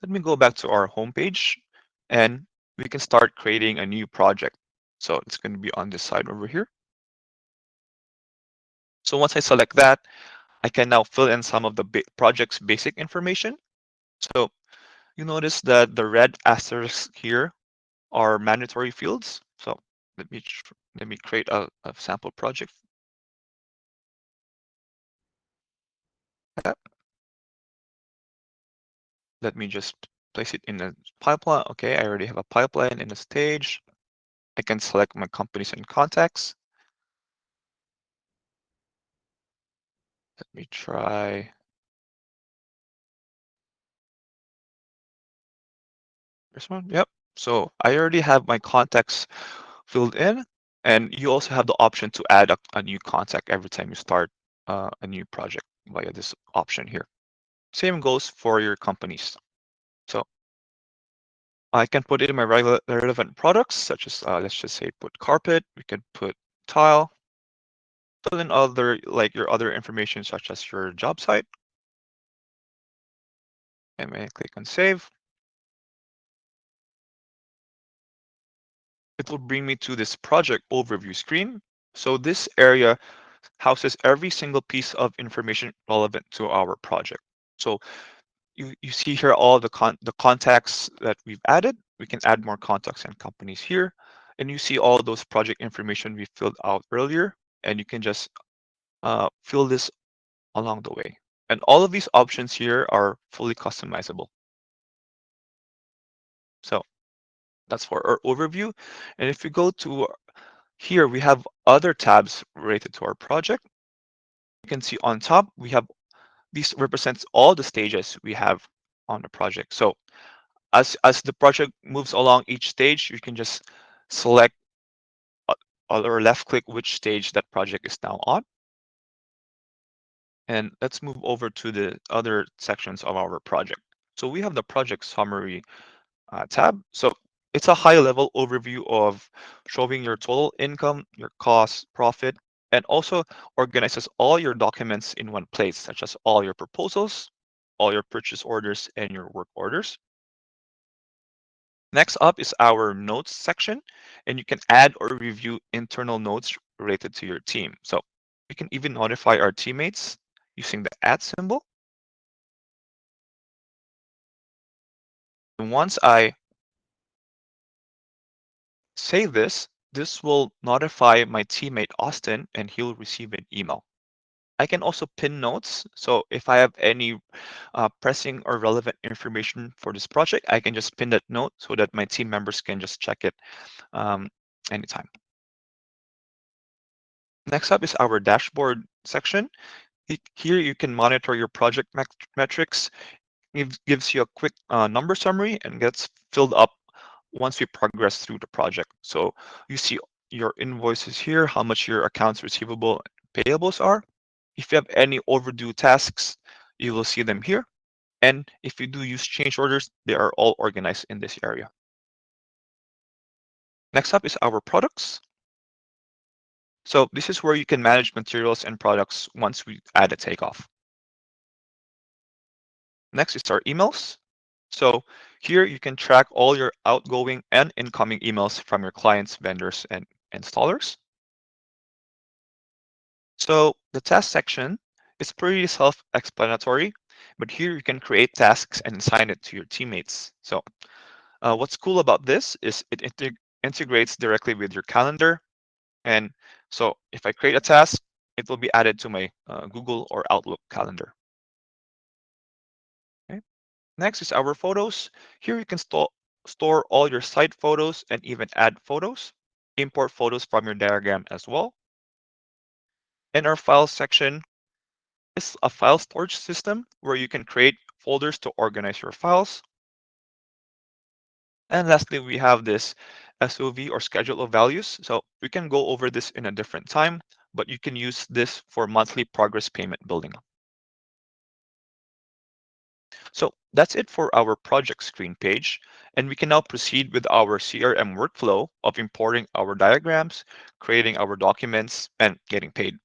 Let me go back to our homepage and we can start creating a new project. So it's going to be on this side over here. So once I select that, I can now fill in some of the project's basic information. So you notice that the red asterisks here are mandatory fields. So let me create a sample project. Let me just place it in a pipeline. Okay, I already have a pipeline in a stage. I can select my companies and contacts. Let me try this one. Yep. So I already have my contacts filled in, and you also have the option to add a new contact every time you start a new project via this option here. Same goes for your companies. So I can put in my relevant products, such as let's just say put carpet. We can put tile. Fill in other like your other information, such as your job site. And I click on save. It will bring me to this project overview screen. So this area houses every single piece of information relevant to our project. So you see here all the contacts that we've added. We can add more contacts and companies here. And you see all those project information we filled out earlier. And you can just fill this along the way. And all of these options here are fully customizable. So that's for our overview. And if we go to here, we have other tabs related to our project. You can see on top, we have this represents all the stages we have on the project. So as the project moves along each stage, you can just select or left click which stage that project is now on. And let's move over to the other sections of our project. So we have the project summary tab. So it's a high level overview of showing your total income, your costs, profit, and also organizes all your documents in one place, such as all your proposals, all your purchase orders, and your work orders. Next up is our notes section, and you can add or review internal notes related to your team. So we can even notify our teammates using the @ symbol. And once I save this will notify my teammate Austin and he'll receive an email. I can also pin notes. So if I have any pressing or relevant information for this project, I can just pin that note so that my team members can just check it anytime. Next up is our dashboard section. Here you can monitor your project metrics. It gives you a quick number summary and gets filled up once we progress through the project. So you see your invoices here, how much your accounts receivable and payables are. If you have any overdue tasks, you will see them here. And if you do use change orders, they are all organized in this area. Next up is our products. So this is where you can manage materials and products once we add a takeoff. Next is our emails. So here you can track all your outgoing and incoming emails from your clients, vendors, and installers. So the task section is pretty self-explanatory, but here you can create tasks and assign it to your teammates. So what's cool about this is it integrates directly with your calendar. And so if I create a task, it will be added to my Google or Outlook calendar. Okay. Next is our photos. Here you can store all your site photos and even add photos, import photos from your diagram as well. In our files section is a file storage system where you can create folders to organize your files. And lastly, we have this SOV or schedule of values. So we can go over this in a different time, but you can use this for monthly progress payment building. So that's it for our project screen page. And we can now proceed with our CRM workflow of importing our diagrams, creating our documents, and getting paid.